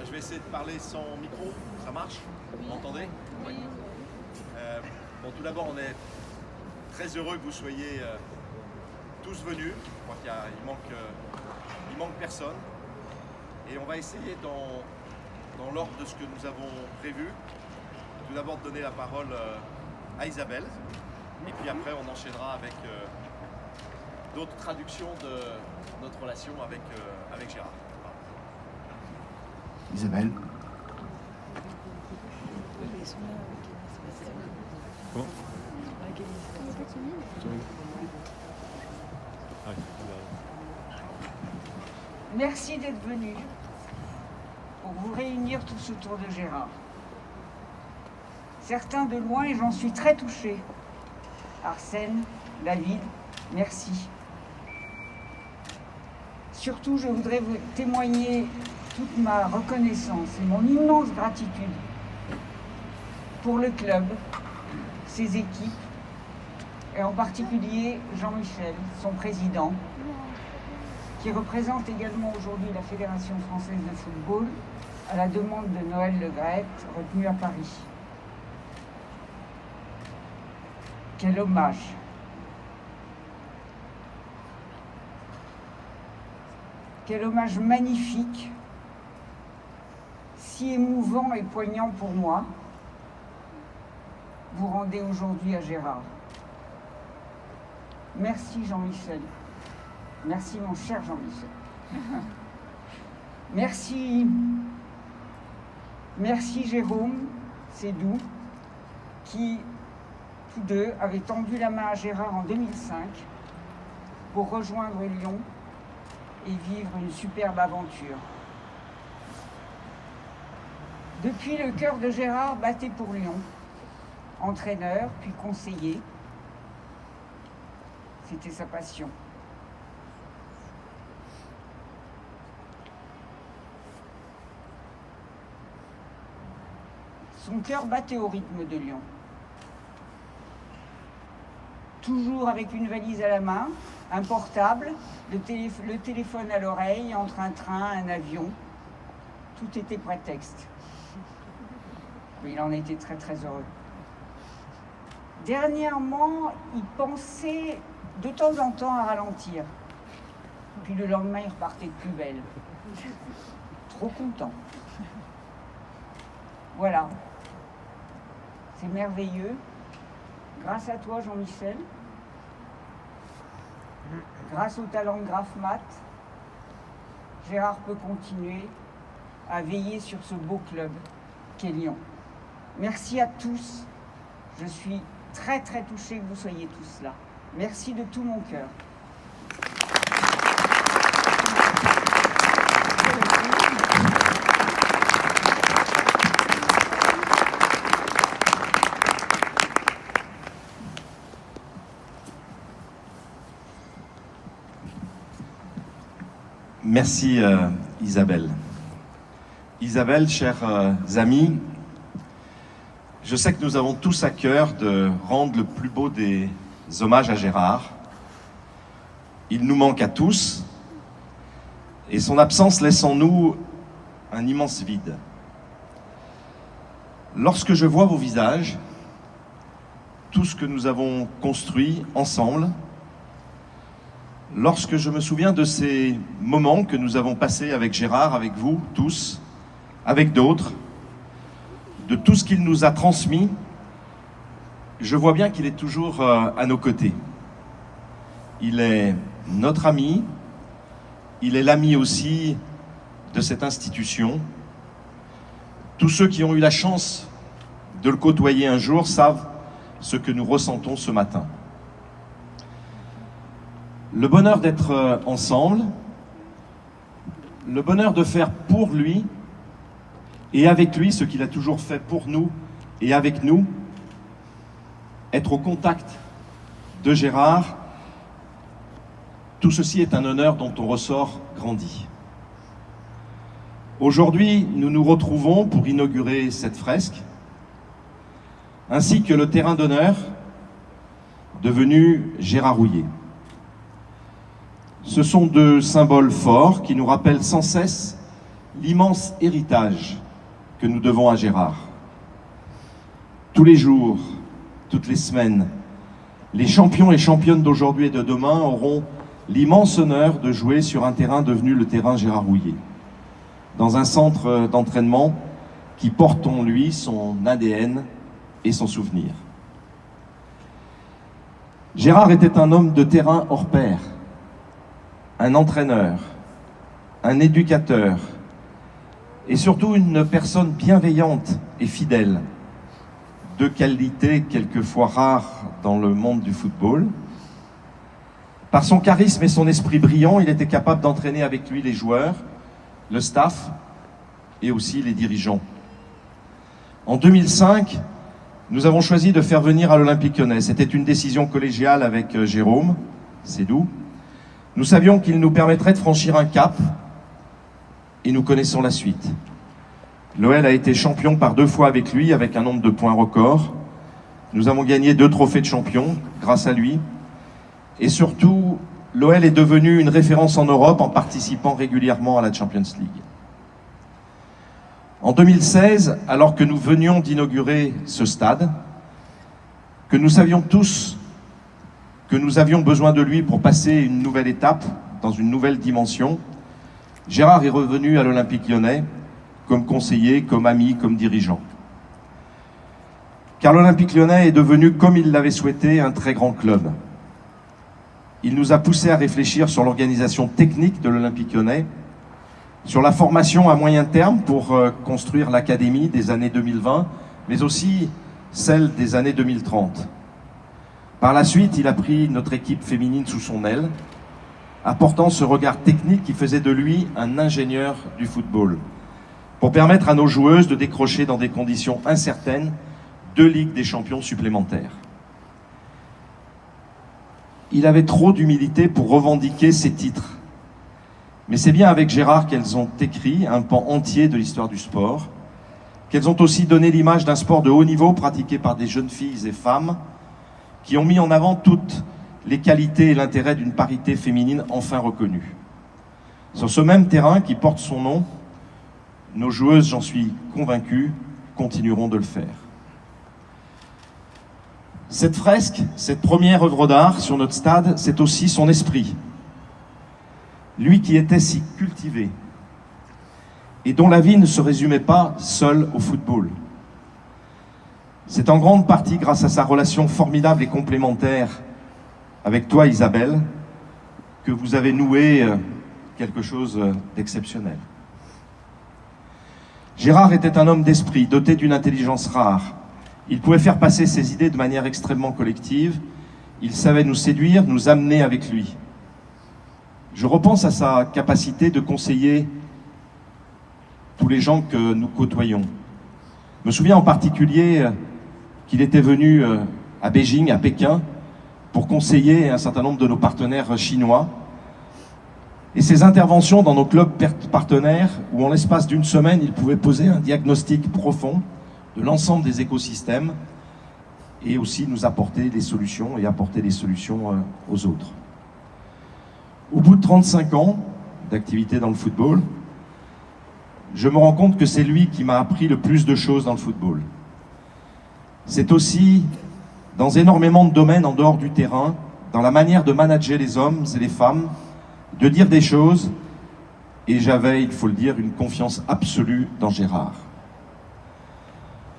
Je vais essayer de parler sans micro, ça marche? Vous m'entendez? Oui. Bon, tout d'abord, on est très heureux que vous soyez tous venus. Je crois qu'il manque personne. Et on va essayer, dans l'ordre de ce que nous avons prévu, tout d'abord de donner la parole à Isabelle. Et puis après, on enchaînera avec d'autres traductions de notre relation avec Gérard. Isabelle. Comment? Merci d'être venu pour vous réunir tous autour de Gérard. Certains de loin et j'en suis très touchée. Arsène, David, merci. Surtout, je voudrais vous témoigner toute ma reconnaissance et mon immense gratitude pour le club, ses équipes, et en particulier Jean-Michel, son président, qui représente également aujourd'hui la Fédération française de football à la demande de Noël Le Graët, retenu à Paris. Quel hommage! Quel hommage magnifique, si émouvant et poignant pour moi, vous rendez aujourd'hui à Gérard. Merci Jean-Michel. Merci mon cher Jean-Michel. Merci Jérôme, c'est doux, qui tous deux avaient tendu la main à Gérard en 2005 pour rejoindre Lyon et vivre une superbe aventure. Depuis, le cœur de Gérard battait pour Lyon, entraîneur puis conseiller. C'était sa passion. Son cœur battait au rythme de Lyon. Toujours avec une valise à la main, un portable, le téléphone à l'oreille, entre un train, un avion. Tout était prétexte. Mais il en était très très heureux. Dernièrement, il pensait de temps en temps à ralentir. Puis le lendemain, il repartait de plus belle. Trop content. Voilà. C'est merveilleux. Grâce à toi, Jean-Michel. Grâce au talent de Graf-Mat, Gérard peut continuer à veiller sur ce beau club qu'est Lyon. Merci à tous. Je suis très très touchée que vous soyez tous là. Merci de tout mon cœur. Merci Isabelle. Isabelle, chers amis, je sais que nous avons tous à cœur de rendre le plus beau des hommages à Gérard. Il nous manque à tous et son absence laisse en nous un immense vide. Lorsque je vois vos visages, tout ce que nous avons construit ensemble, lorsque je me souviens de ces moments que nous avons passés avec Gérard, avec vous tous, avec d'autres, de tout ce qu'il nous a transmis, je vois bien qu'il est toujours à nos côtés. Il est notre ami, il est l'ami aussi de cette institution. Tous ceux qui ont eu la chance de le côtoyer un jour savent ce que nous ressentons ce matin. Le bonheur d'être ensemble, le bonheur de faire pour lui et avec lui ce qu'il a toujours fait pour nous et avec nous, être au contact de Gérard, tout ceci est un honneur dont on ressort grandi. Aujourd'hui, nous nous retrouvons pour inaugurer cette fresque, ainsi que le terrain d'honneur devenu Gérard Houllier. Ce sont deux symboles forts qui nous rappellent sans cesse l'immense héritage que nous devons à Gérard. Tous les jours, toutes les semaines, les champions et championnes d'aujourd'hui et de demain auront l'immense honneur de jouer sur un terrain devenu le terrain Gérard Houllier, dans un centre d'entraînement qui porte en lui son ADN et son souvenir. Gérard était un homme de terrain hors pair, un entraîneur, un éducateur et surtout une personne bienveillante et fidèle, deux qualités quelquefois rares dans le monde du football. Par son charisme et son esprit brillant, il était capable d'entraîner avec lui les joueurs, le staff et aussi les dirigeants. En 2005, nous avons choisi de faire venir à l'Olympique Lyonnais. C'était une décision collégiale avec Jérôme Sédou. Nous savions qu'il nous permettrait de franchir un cap et nous connaissons la suite. L'OL a été champion par 2 fois avec lui, avec un nombre de points record. Nous avons gagné 2 trophées de champion grâce à lui. Et surtout, l'OL est devenu une référence en Europe en participant régulièrement à la Champions League. En 2016, alors que nous venions d'inaugurer ce stade, que nous savions tous que nous avions besoin de lui pour passer une nouvelle étape, dans une nouvelle dimension, Gérard est revenu à l'Olympique Lyonnais comme conseiller, comme ami, comme dirigeant. Car l'Olympique Lyonnais est devenu, comme il l'avait souhaité, un très grand club. Il nous a poussé à réfléchir sur l'organisation technique de l'Olympique Lyonnais, sur la formation à moyen terme pour construire l'académie des années 2020, mais aussi celle des années 2030. Par la suite, il a pris notre équipe féminine sous son aile, apportant ce regard technique qui faisait de lui un ingénieur du football, pour permettre à nos joueuses de décrocher dans des conditions incertaines 2 Ligues des Champions supplémentaires. Il avait trop d'humilité pour revendiquer ces titres. Mais c'est bien avec Gérard qu'elles ont écrit un pan entier de l'histoire du sport, qu'elles ont aussi donné l'image d'un sport de haut niveau pratiqué par des jeunes filles et femmes qui ont mis en avant toutes les qualités et l'intérêt d'une parité féminine enfin reconnue. Sur ce même terrain qui porte son nom, nos joueuses, j'en suis convaincu, continueront de le faire. Cette fresque, cette première œuvre d'art sur notre stade, c'est aussi son esprit. Lui qui était si cultivé et dont la vie ne se résumait pas seule au football. C'est en grande partie grâce à sa relation formidable et complémentaire avec toi, Isabelle, que vous avez noué quelque chose d'exceptionnel. Gérard était un homme d'esprit, doté d'une intelligence rare. Il pouvait faire passer ses idées de manière extrêmement collective. Il savait nous séduire, nous amener avec lui. Je repense à sa capacité de conseiller tous les gens que nous côtoyons. Je me souviens en particulier qu'il était venu à Beijing, à Pékin, pour conseiller un certain nombre de nos partenaires chinois. Et ses interventions dans nos clubs partenaires, où en l'espace d'une semaine, il pouvait poser un diagnostic profond de l'ensemble des écosystèmes et aussi nous apporter des solutions et apporter des solutions aux autres. Au bout de 35 ans d'activité dans le football, je me rends compte que c'est lui qui m'a appris le plus de choses dans le football. C'est aussi dans énormément de domaines en dehors du terrain, dans la manière de manager les hommes et les femmes, de dire des choses, et j'avais, il faut le dire, une confiance absolue dans Gérard.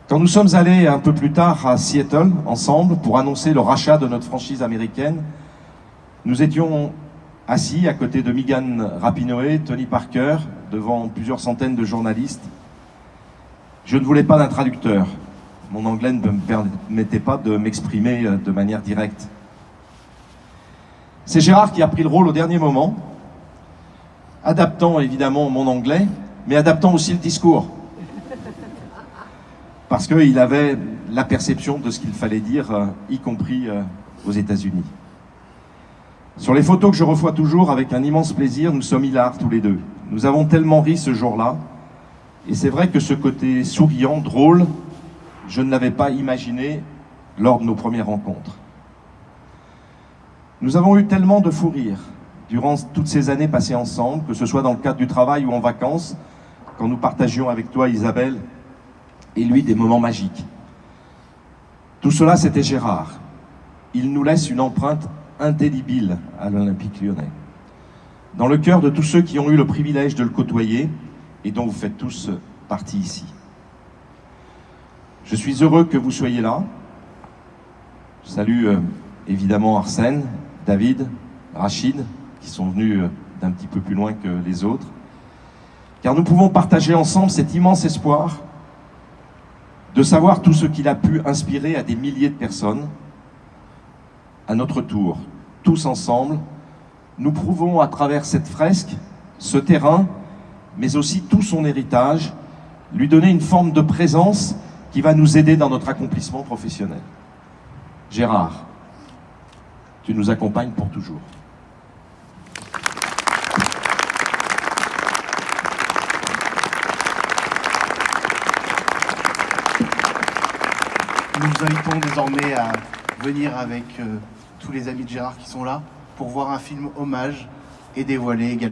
Quand nous sommes allés un peu plus tard à Seattle, ensemble, pour annoncer le rachat de notre franchise américaine, nous étions assis à côté de Megan Rapinoe, Tony Parker, devant plusieurs centaines de journalistes. Je ne voulais pas d'un traducteur. Mon anglais ne me permettait pas de m'exprimer de manière directe. C'est Gérard qui a pris le rôle au dernier moment, adaptant évidemment mon anglais, mais adaptant aussi le discours. Parce qu'il avait la perception de ce qu'il fallait dire, y compris aux États-Unis. Sur les photos que je revois toujours avec un immense plaisir, nous sommes hilars tous les deux. Nous avons tellement ri ce jour-là, et c'est vrai que ce côté souriant, drôle, je ne l'avais pas imaginé lors de nos premières rencontres. Nous avons eu tellement de fous rires durant toutes ces années passées ensemble, que ce soit dans le cadre du travail ou en vacances, quand nous partagions avec toi, Isabelle, et lui des moments magiques. Tout cela, c'était Gérard. Il nous laisse une empreinte indélébile à l'Olympique Lyonnais. Dans le cœur de tous ceux qui ont eu le privilège de le côtoyer et dont vous faites tous partie ici. Je suis heureux que vous soyez là. Je salue évidemment Arsène, David, Rachid, qui sont venus d'un petit peu plus loin que les autres. Car nous pouvons partager ensemble cet immense espoir de savoir tout ce qu'il a pu inspirer à des milliers de personnes. À notre tour, tous ensemble, nous prouvons à travers cette fresque, ce terrain, mais aussi tout son héritage, lui donner une forme de présence qui va nous aider dans notre accomplissement professionnel. Gérard, tu nous accompagnes pour toujours. Nous vous invitons désormais à venir avec tous les amis de Gérard qui sont là pour voir un film hommage et dévoiler également